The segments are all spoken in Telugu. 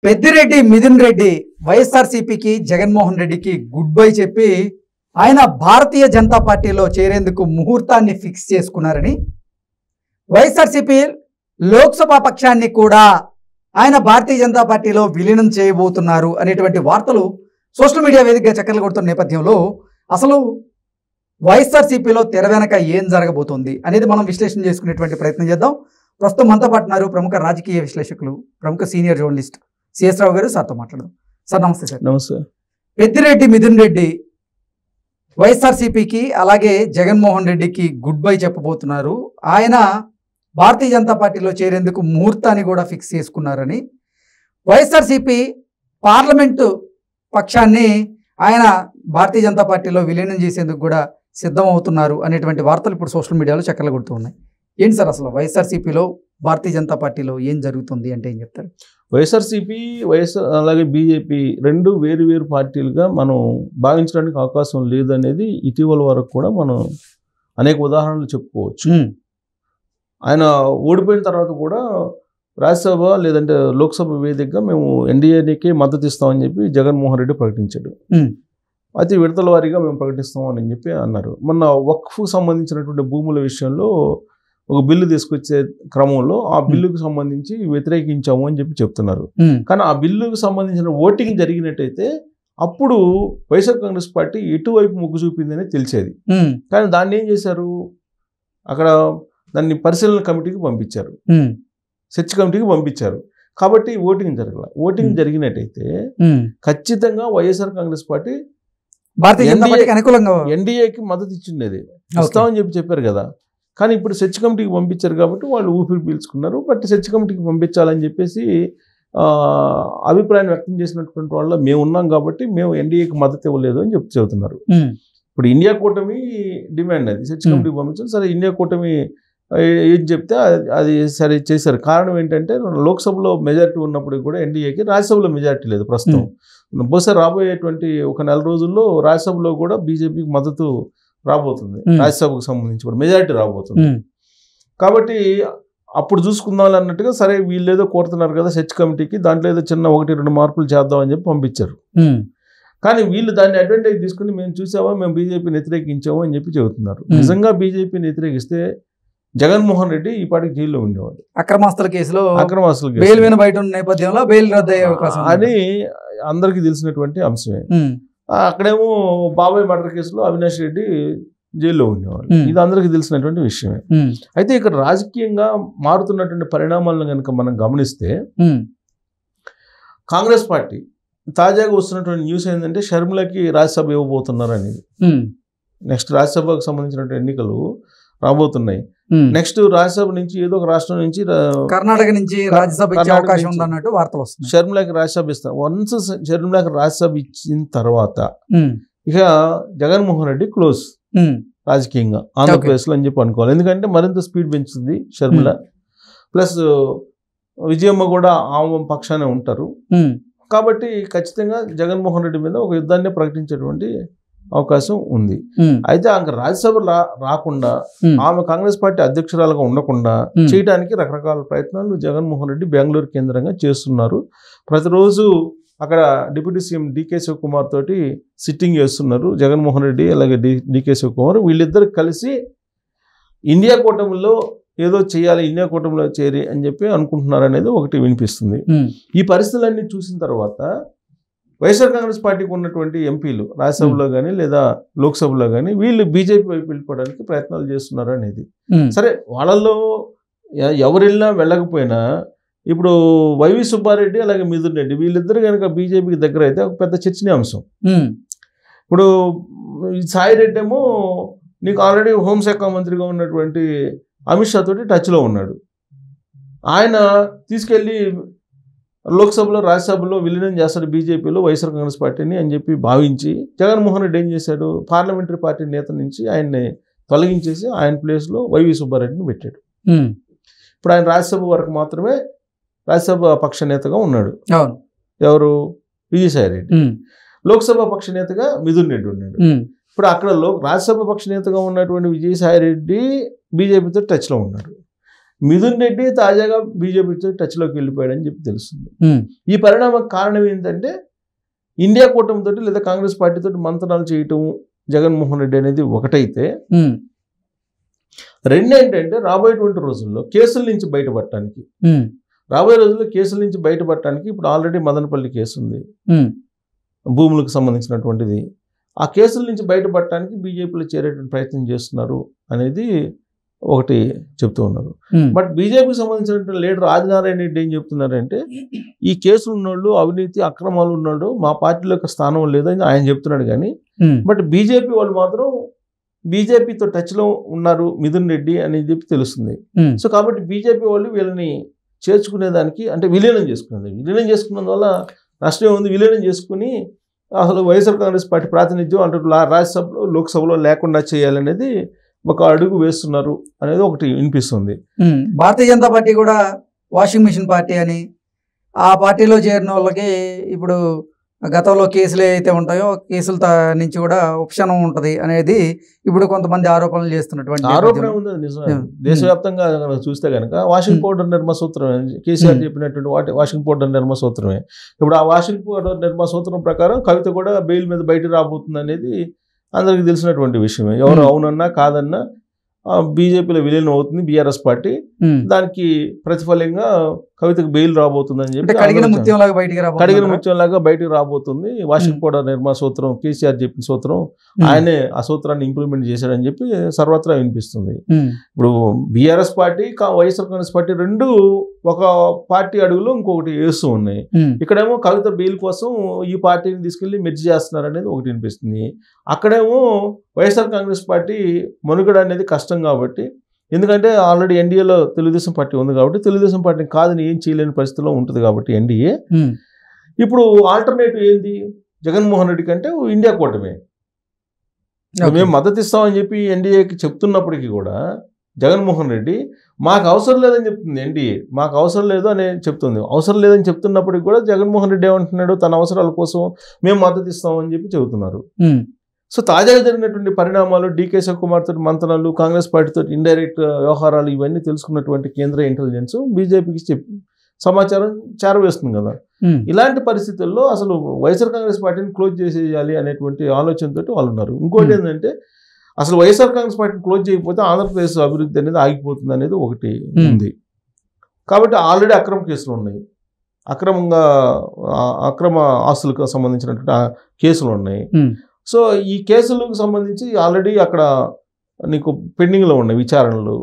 పెద్దిరెడ్డి మిథున్ రెడ్డి వైఎస్ఆర్సీపీకి జగన్మోహన్ రెడ్డికి గుడ్ బై చెప్పి ఆయన భారతీయ జనతా పార్టీలో చేరేందుకు ముహూర్తాన్ని ఫిక్స్ చేసుకున్నారని, వైఎస్ఆర్సీపీ లోక్సభ పక్షాన్ని కూడా ఆయన భారతీయ జనతా పార్టీలో విలీనం చేయబోతున్నారు అనేటువంటి వార్తలు సోషల్ మీడియా వేదికగా చక్కర్లు కొడుతున్న నేపథ్యంలో అసలు వైఎస్ఆర్సీపీలో తెర వెనక ఏం జరగబోతోంది అనేది మనం విశ్లేషణ చేసుకునేటువంటి ప్రయత్నం చేద్దాం. ప్రస్తుతం మనతో పాటు ఉన్నారు ప్రముఖ రాజకీయ విశ్లేషకులు, ప్రముఖ సీనియర్ జర్నలిస్ట్ సిఎస్ రావు గారు. సార్తో మాట్లాడదాం. సార్ నమస్తే. సార్ నమస్తే. పెద్దిరెడ్డి మిథున్ రెడ్డి వైఎస్ఆర్సీపీకి అలాగే జగన్మోహన్ రెడ్డికి గుడ్ బై చెప్పబోతున్నారు. ఆయన భారతీయ జనతా పార్టీలో చేరేందుకు ముహూర్తాన్ని కూడా ఫిక్స్ చేసుకున్నారని, వైఎస్ఆర్సీపీ పార్లమెంటు పక్షాన్ని ఆయన భారతీయ జనతా పార్టీలో విలీనం చేసేందుకు కూడా సిద్ధమవుతున్నారు అనేటువంటి వార్తలు ఇప్పుడు సోషల్ మీడియాలో చక్కర్లు కొడుతూ ఉన్నాయి. ఏంటి సార్ అసలు వైఎస్ఆర్సీపీలో భారతీయ జనతా పార్టీలో ఏం జరుగుతుంది అంటే ఏం చెప్తారు? వైఎస్ఆర్సీపీ అలాగే బీజేపీ రెండు వేరు వేరు పార్టీలుగా మనం భావించడానికి అవకాశం లేదనేది ఇటీవల వరకు కూడా మనం అనేక ఉదాహరణలు చెప్పుకోవచ్చు. ఆయన ఓడిపోయిన తర్వాత కూడా రాజ్యసభ లేదంటే లోక్సభ వేదికగా మేము ఎన్డీఏకే మద్దతు ఇస్తామని చెప్పి జగన్మోహన్ రెడ్డి ప్రకటించాడు. అయితే విడతల వారీగా మేము ప్రకటిస్తామని చెప్పి అన్నారు. మొన్న వక్ఫ్ సంబంధించినటువంటి భూముల విషయంలో ఒక బిల్లు తీసుకొచ్చే క్రమంలో ఆ బిల్లుకు సంబంధించి వ్యతిరేకించాము అని చెప్పి చెప్తున్నారు. కానీ ఆ బిల్లుకు సంబంధించిన ఓటింగ్ జరిగినట్టయితే అప్పుడు వైఎస్ఆర్ కాంగ్రెస్ పార్టీ ఎటువైపు మొగ్గు చూపిందని తెలిసేది. కానీ దాన్ని ఏం చేశారు, అక్కడ దాన్ని పరిశీలన కమిటీకి పంపించారు, సెర్చ్ కమిటీకి పంపించారు. కాబట్టి ఓటింగ్ జరగల. ఓటింగ్ జరిగినట్టయితే ఖచ్చితంగా వైఎస్ఆర్ కాంగ్రెస్ పార్టీ ఎన్డీఏకి మద్దతు ఇచ్చిండేది, ఇస్తామని చెప్పారు కదా. కానీ ఇప్పుడు సెర్చ్ కమిటీకి పంపించారు కాబట్టి వాళ్ళు ఊపిరి పీల్చుకున్నారు. బట్ సెర్చ్ కమిటీకి పంపించాలని చెప్పేసి అభిప్రాయం వ్యక్తం చేసినటువంటి వాళ్ళ మేము ఉన్నాం కాబట్టి మేము ఎన్డీఏకి మద్దతు ఇవ్వలేదు అని చెబుతున్నారు. ఇప్పుడు ఇండియా కూటమి డిమాండ్ అది సెర్చ్ కమిటీకి పంపించారు. సరే, ఇండియా కూటమి ఏం చెప్తే అది సరే చేశారు. కారణం ఏంటంటే లోక్సభలో మెజారిటీ ఉన్నప్పుడు కూడా ఎన్డీఏకి రాజ్యసభలో మెజారిటీ లేదు ప్రస్తుతం. బహుశా రాబోయేటువంటి ఒక నెల రోజుల్లో రాజ్యసభలో కూడా బీజేపీకి మద్దతు రాబోతుంది. రాజ్యసభకు సంబంధించి కూడా మెజారిటీ రాబోతుంది. కాబట్టి అప్పుడు చూసుకుందాం అన్నట్టుగా సరే వీళ్ళు ఏదో కోరుతున్నారు కదా సెర్చ్ కమిటీకి, దాంట్లో ఏదో చిన్న 1-2 మార్పులు చేద్దామని చెప్పి పంపించారు. కానీ వీళ్ళు దాన్ని అడ్వాంటేజ్ తీసుకుని మేము చూసామా, మేము బీజేపీని వ్యతిరేకించాము అని చెప్పి చెబుతున్నారు. నిజంగా బీజేపీని వ్యతిరేకిస్తే జగన్మోహన్ రెడ్డి ఈ పాటికి జైల్లో ఉండేవాడు. అక్రమాస్తుల కేసులో బెయిల్ మీద బయట ఉన్న నేపథ్యంలో బెయిల్ రద్దు అయ్యే అవకాశం అని అందరికీ తెలిసినటువంటి అంశమే. అక్కడేమో బాబాయ్ మర్డర్ కేసులో అవినాష్ రెడ్డి జైల్లో ఉండేవాళ్ళు. ఇది అందరికీ తెలిసినటువంటి విషయమే. అయితే ఇక్కడ రాజకీయంగా మారుతున్నటువంటి పరిణామాలను కనుక మనం గమనిస్తే కాంగ్రెస్ పార్టీ తాజాగా వస్తున్నటువంటి న్యూస్ ఏంటంటే షర్మిలకి రాజ్యసభ ఇవ్వబోతున్నారు అనేది. నెక్స్ట్ రాజ్యసభకు సంబంధించినటువంటి ఎన్నికలు రాబోతున్నాయి. నెక్స్ట్ రాజ్యసభ నుంచి ఏదో ఒక రాష్ట్రం నుంచి కర్ణాటక నుంచి రాజ్యసభ ఇచ్చే అవకాశం ఉందన్నట్టు వార్తలు వస్తున్నాయి. షర్మిలకి రాజ్యసభ ఇస్తారు. వన్స్ షర్మిలకి రాజ్యసభ ఇచ్చిన తర్వాత ఇక జగన్మోహన్ రెడ్డి క్లోజ్ రాజకీయంగా ఆంధ్రప్రదేశ్లో అని చెప్పి అనుకోవాలి. ఎందుకంటే మరింత స్పీడ్ పెంచుతుంది షర్మిల. ప్లస్ విజయమ్మ కూడా ఆమె పక్షానే ఉంటారు. కాబట్టి ఖచ్చితంగా జగన్మోహన్ రెడ్డి మీద ఒక యుద్ధాన్ని ప్రకటించేటువంటి అవకాశం ఉంది. అయితే ఆమె రాజ్యసభ రాకుండా ఆమె కాంగ్రెస్ పార్టీ అధ్యక్షురాలుగా ఉండకుండా చేయడానికి రకరకాల ప్రయత్నాలు జగన్మోహన్ రెడ్డి బెంగళూరు కేంద్రంగా చేస్తున్నారు. ప్రతిరోజు అక్కడ డిప్యూటీ సీఎం డీకే శివకుమార్ తోటి సిట్టింగ్ చేస్తున్నారు జగన్మోహన్ రెడ్డి అలాగే డీకే శివకుమార్. వీళ్ళిద్దరు కలిసి ఇండియా కూటమిలో ఏదో చేయాలి, ఇండియా కూటమిలో చేరి అని చెప్పి అనుకుంటున్నారు అనేది ఒకటి వినిపిస్తుంది. ఈ పరిస్థితులన్నీ చూసిన తర్వాత వైఎస్ఆర్ కాంగ్రెస్ పార్టీకి ఉన్నటువంటి ఎంపీలు రాజ్యసభలో కానీ లేదా లోక్సభలో కానీ వీళ్ళు బీజేపీ వైపు వెళ్ళిపోవడానికి ప్రయత్నాలు చేస్తున్నారు అనేది. సరే, వాళ్ళల్లో ఎవరు వెళ్ళినా వెళ్ళకపోయినా ఇప్పుడు వైవి సుబ్బారెడ్డి అలాగే మిథున్ రెడ్డి వీళ్ళిద్దరు కనుక బీజేపీకి దగ్గర అయితే ఒక పెద్ద చర్చనీయాంశం. ఇప్పుడు సాయి రెడ్డి ఏమో నీకు ఆల్రెడీ హోంశాఖ మంత్రిగా ఉన్నటువంటి అమిత్ షా తోటి టచ్లో ఉన్నాడు. ఆయన తీసుకెళ్ళి లోక్సభలో రాజ్యసభలో విలీనం చేస్తాడు బీజేపీలో వైఎస్ఆర్ కాంగ్రెస్ పార్టీని అని చెప్పి భావించి జగన్మోహన్ రెడ్డి ఏం చేశాడు, పార్లమెంటరీ పార్టీ నేత నుంచి ఆయన్ని తొలగించేసి ఆయన ప్లేస్లో వైవి సుబ్బారెడ్డిని పెట్టాడు. ఇప్పుడు ఆయన రాజ్యసభ వరకు మాత్రమే రాజ్యసభ పక్ష నేతగా ఉన్నాడు. ఎవరు? విజయసాయి రెడ్డి. లోక్సభ పక్ష నేతగా మిథున్ రెడ్డి ఉన్నాడు. ఇప్పుడు అక్కడ రాజ్యసభ పక్ష నేతగా ఉన్నటువంటి విజయసాయి రెడ్డి బీజేపీతో టచ్లో ఉన్నాడు. మిథున్ రెడ్డి తాజాగా బీజేపీతో టచ్లోకి వెళ్ళిపోయాడని చెప్పి తెలుస్తుంది. ఈ పరిణామం కారణం ఏంటంటే ఇండియా కూటమితో లేదా కాంగ్రెస్ పార్టీతో మంత్రాలు చేయటం జగన్మోహన్ రెడ్డి అనేది ఒకటైతే, రెండేంటంటే రాబోయేటువంటి రోజుల్లో కేసుల నుంచి బయటపడటానికి ఇప్పుడు ఆల్రెడీ మదనపల్లి కేసు ఉంది, భూములకు సంబంధించినటువంటిది. ఆ కేసుల నుంచి బయటపడటానికి బీజేపీలో చేరేటువంటి ప్రయత్నం చేస్తున్నారు అనేది ఒకటి చెప్తూ ఉన్నారు. బట్ బీజేపీకి సంబంధించినటువంటి లీడర్ ఆదినారాయణ రెడ్డి ఏం చెప్తున్నారంటే, ఈ కేసులు ఉన్నోళ్ళు, అవినీతి అక్రమాలు ఉన్నాడు, మా పార్టీలోకి స్థానం లేదని ఆయన చెప్తున్నాడు. కానీ బట్ బీజేపీ వాళ్ళు మాత్రం బీజేపీతో టచ్లో ఉన్నారు మిథున్ రెడ్డి అని చెప్పి తెలుస్తుంది. సో కాబట్టి బీజేపీ వాళ్ళు వీళ్ళని చేర్చుకునేదానికి, అంటే విలీనం చేసుకున్నందువల్ల నష్టం ఉంది. విలీనం చేసుకుని అసలు వైఎస్ఆర్ కాంగ్రెస్ పార్టీ ప్రాతినిధ్యం అంటే రాజ్యసభలో లోక్సభలో లేకుండా చేయాలనేది ఒక అడుగు వేస్తున్నారు అనేది ఒకటి వినిపిస్తుంది. భారతీయ జనతా పార్టీ కూడా వాషింగ్ మిషన్ పార్టీ అని, ఆ పార్టీలో చేరిన వాళ్ళకి ఇప్పుడు గతంలో కేసులు ఏవైతే ఉంటాయో కేసుల నుంచి కూడా ఉపశమనం ఉంటుంది అనేది ఇప్పుడు కొంతమంది ఆరోపణలు చేస్తున్నటువంటి ఆరోపణ ఉంది. నిజమే. దేశవ్యాప్తంగా చూస్తే కనుక వాషింగ్ పౌడర్ నిర్మ సూత్రమే కేసీఆర్ చెప్పినటువంటి వాషింగ్ పౌడర్ నిర్మ సూత్రమే. ఇప్పుడు ఆ వాషింగ్ పౌడర్ నిర్మ సూత్రం ప్రకారం కవిత కూడా బెయిల్ మీద బయట రాబోతుంది అనేది అందరికి తెలిసినటువంటి విషయమే. ఎవరు అవునన్నా కాదన్నా బీజేపీలో విలీనం అవుతుంది బీఆర్ఎస్ పార్టీ. దానికి ప్రతిఫలంగా కవితకు బెయిల్ రాబోతుందని చెప్పి కడిగిన ముత్యంలాగా బయటకు రాబోతుంది. వాషింగ్ పౌడర్ నిర్మా సూత్రం కేసీఆర్ చెప్పిన సూత్రం, ఆయనే ఆ సూత్రాన్ని ఇంప్లిమెంట్ చేశాడని చెప్పి సర్వత్రా వినిపిస్తుంది. ఇప్పుడు BRS party YSR Congress party రెండు ఒక పార్టీ అడుగులో ఇంకొకటి వేస్తూ ఉన్నాయి. ఇక్కడేమో కవిత బెయిల్ కోసం ఈ పార్టీని తీసుకెళ్లి మెర్జ్ చేస్తున్నారు అనేది ఒకటి వినిపిస్తుంది. అక్కడేమో వైఎస్ఆర్ కాంగ్రెస్ పార్టీ మనుగడ అనేది కష్టం కాబట్టి, ఎందుకంటే ఆల్రెడీ ఎన్డీఏలో తెలుగుదేశం పార్టీ ఉంది కాబట్టి తెలుగుదేశం పార్టీని కాదని ఏం చేయలేని పరిస్థితిలో ఉంటుంది కాబట్టి ఎన్డీఏ. ఇప్పుడు ఆల్టర్నేటివ్ ఏంది జగన్మోహన్ రెడ్డి కంటే ఇండియా కూటమి. మేము మద్దతు ఇస్తామని చెప్పి ఎన్డీఏకి చెప్తున్నప్పటికీ కూడా జగన్మోహన్ రెడ్డి మాకు అవసరం లేదని చెప్తుంది. ఎన్డీఏ మాకు అవసరం లేదు అని చెప్తుంది. అవసరం లేదని చెప్తున్నప్పటికీ కూడా జగన్మోహన్ రెడ్డి ఏమంటున్నాడు, తన అవసరాల కోసం మేము మద్దతు ఇస్తామని చెప్పి చెబుతున్నారు. సో తాజాగా జరిగినటువంటి పరిణామాలు, డీకే శివకుమార్ తోటి మంత్రాలు, కాంగ్రెస్ పార్టీతో ఇండైరెక్ట్ వ్యవహారాలు ఇవన్నీ తెలుసుకున్నటువంటి కేంద్ర ఇంటెలిజెన్స్ బీజేపీకి సమాచారం చేరవేస్తుంది కదా. ఇలాంటి పరిస్థితుల్లో అసలు వైఎస్ఆర్ కాంగ్రెస్ పార్టీని క్లోజ్ చేసేయాలి అనేటువంటి ఆలోచనతో వాళ్ళు ఉన్నారు. ఇంకోటి ఏంటంటే, అసలు వైఎస్ఆర్ కాంగ్రెస్ పార్టీని క్లోజ్ చేయకపోతే ఆంధ్రప్రదేశ్ అభివృద్ధి అనేది ఆగిపోతుంది అనేది ఒకటి ఉంది. కాబట్టి ఆల్రెడీ అక్రమ కేసులు ఉన్నాయి, అక్రమ ఆస్తులకు సంబంధించినటువంటి కేసులు ఉన్నాయి. సో ఈ కేసులకు సంబంధించి ఆల్రెడీ అక్కడ నీకు పెండింగ్లో ఉన్నాయి విచారణలు.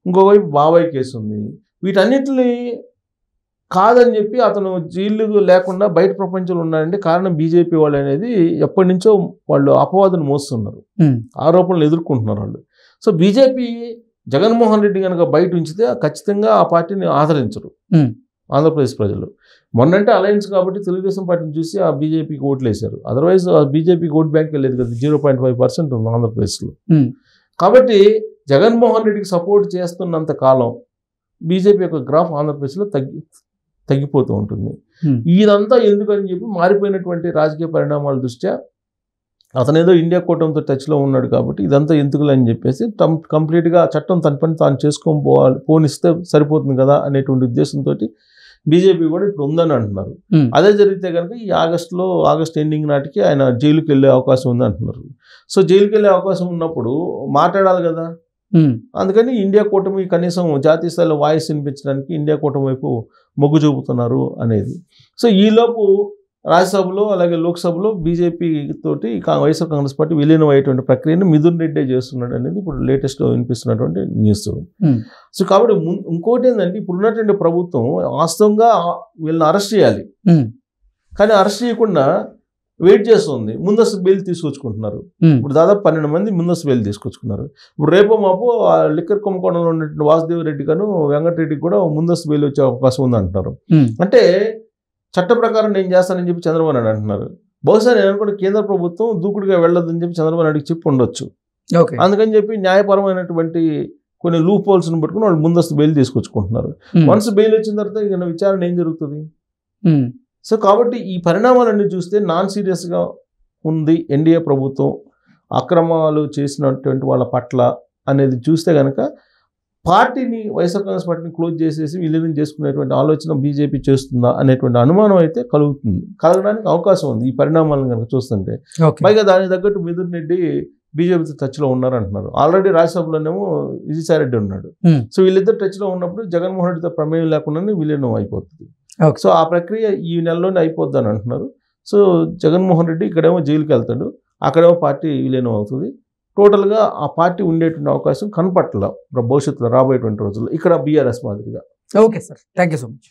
ఇంకోవైపు బాబాయ్ కేసు ఉంది. వీటన్నిటిని కాదని చెప్పి అతను జైలు లేకుండా బయట ప్రపంచంలో ఉన్నాడంటే కారణం బీజేపీ వాళ్ళు అనేది ఎప్పటి నుంచో వాళ్ళు అపవాదును మోస్తున్నారు, ఆరోపణలు ఎదుర్కొంటున్నారు వాళ్ళు. సో బీజేపీ జగన్మోహన్ రెడ్డి కనుక బయట ఉంచితే ఖచ్చితంగా ఆ పార్టీని ఆదరించరు ఆంధ్రప్రదేశ్ ప్రజలు. మొన్నంటే అలయన్స్ కాబట్టి తెలుగుదేశం పార్టీని చూసి ఆ బీజేపీకి ఓట్లు వేశారు. అదర్వైజ్ ఆ బీజేపీకి ఓట్ బ్యాంక్ వెళ్ళేది కదా, 0.5% ఉంది ఆంధ్రప్రదేశ్లో. కాబట్టి జగన్మోహన్ రెడ్డికి సపోర్ట్ చేస్తున్నంత కాలం బీజేపీ యొక్క గ్రాఫ్ ఆంధ్రప్రదేశ్లో తగ్గిపోతూ ఉంటుంది. ఇదంతా ఎందుకని చెప్పి మారిపోయినటువంటి రాజకీయ పరిణామాల దృష్ట్యా అతనేదో ఇండియా కూటమితో టచ్లో ఉన్నాడు కాబట్టి ఇదంతా ఎందుకులని చెప్పేసి కంప్లీట్గా చట్టం తన పని తాను చేసుకొని పోనిస్తే సరిపోతుంది కదా అనేటువంటి ఉద్దేశంతో బీజేపీ కూడా ఇప్పుడు ఉందని అంటున్నారు. అదే జరిగితే కనుక ఈ ఆగస్ట్ ఎండింగ్ నాటికి ఆయన జైలుకి వెళ్ళే అవకాశం ఉంది అంటున్నారు. సో జైలుకి వెళ్ళే అవకాశం ఉన్నప్పుడు మాట్లాడాలి కదా. అందుకని ఇండియా కూటమి కనీసం జాతీయ స్థాయిలో వాయిస్ వినిపించడానికి ఇండియా కూటమి వైపు మొగ్గు చూపుతున్నారు అనేది. సో ఈలోపు రాజ్యసభలో అలాగే లోక్సభలో బీజేపీ తోటి వైఎస్ఆర్ కాంగ్రెస్ పార్టీ విలీనం అయ్యేటువంటి ప్రక్రియను మిథున్ రెడ్డి చేస్తున్నాడు అనేది ఇప్పుడు లేటెస్ట్గా వినిపిస్తున్నటువంటి న్యూస్. సో కాబట్టి ఇంకోటి ఏంటంటే, ఇప్పుడు ఉన్నటువంటి ప్రభుత్వం వాస్తవంగా వీళ్ళని అరెస్ట్ చేయాలి, కానీ అరెస్ట్ చేయకుండా వెయిట్ చేస్తుంది. ముందస్తు బెయిల్ తీసుకొచ్చుకుంటున్నారు. ఇప్పుడు దాదాపు 12 మంది ముందస్తు బెయిల్ తీసుకొచ్చుకున్నారు. ఇప్పుడు రేపో మాపో లిక్కర్ కుంభకోణంలో ఉన్నటువంటి వాసుదేవ్ రెడ్డి గాను వెంకటరెడ్డికి కూడా ముందస్తు బెయిల్ వచ్చే అవకాశం ఉంది అంటున్నారు. అంటే చట్ట ప్రకారం నేను చేస్తానని చెప్పి చంద్రబాబు నాయుడు అంటున్నారు. బహుశా నేను అనుకుంటే కేంద్ర ప్రభుత్వం దూకుడుగా వెళ్ళొద్దని చెప్పి చంద్రబాబు నాయుడుకి చెప్పి ఉండొచ్చు. అందుకని చెప్పి న్యాయపరమైనటువంటి కొన్ని లూప్ హోల్స్ని పట్టుకుని వాళ్ళు ముందస్తు బెయిల్ తీసుకొచ్చుకుంటున్నారు. వన్స్ బెయిల్ వచ్చిన తర్వాత ఇక విచారణ ఏం జరుగుతుంది? సో కాబట్టి ఈ పరిణామాలన్నీ చూస్తే నాన్ సీరియస్గా ఉంది ఎన్డీఏ ప్రభుత్వం అక్రమాలు చేసినటువంటి వాళ్ళ పట్ల అనేది చూస్తే కనుక పార్టీని వైఎస్ఆర్ కాంగ్రెస్ పార్టీని క్లోజ్ చేసేసి విలీనం చేసుకునేటువంటి ఆలోచన బీజేపీ చేస్తుందా అనేటువంటి అనుమానం అయితే కలగడానికి అవకాశం ఉంది ఈ పరిణామాలను కనుక చూస్తుంటే. పైగా దానికి తగ్గట్టు మిథున్ రెడ్డి బీజేపీతో టచ్లో ఉన్నారంటున్నారు. ఆల్రెడీ రాజ్యసభలోనేమో విజయసాయిరెడ్డి ఉన్నాడు. సో వీళ్ళిద్దరు టచ్లో ఉన్నప్పుడు జగన్మోహన్ రెడ్డితో ప్రమేయం లేకుండానే విలీనం అయిపోతుంది. సో ఆ ప్రక్రియ ఈ నెలలోనే అయిపోద్ది అని అంటున్నారు. సో జగన్మోహన్ రెడ్డి ఇక్కడేమో జైలుకి వెళ్తాడు, అక్కడేమో పార్టీ విలీనం అవుతుంది. టోటల్గా ఆ పార్టీ ఉండేటువంటి అవకాశం కనపట్ల భవిష్యత్తులో రాబోయేటువంటి రోజుల్లో ఇక్కడ బీఆర్ఎస్ మాదిరిగా. Okay sir, thank you so much.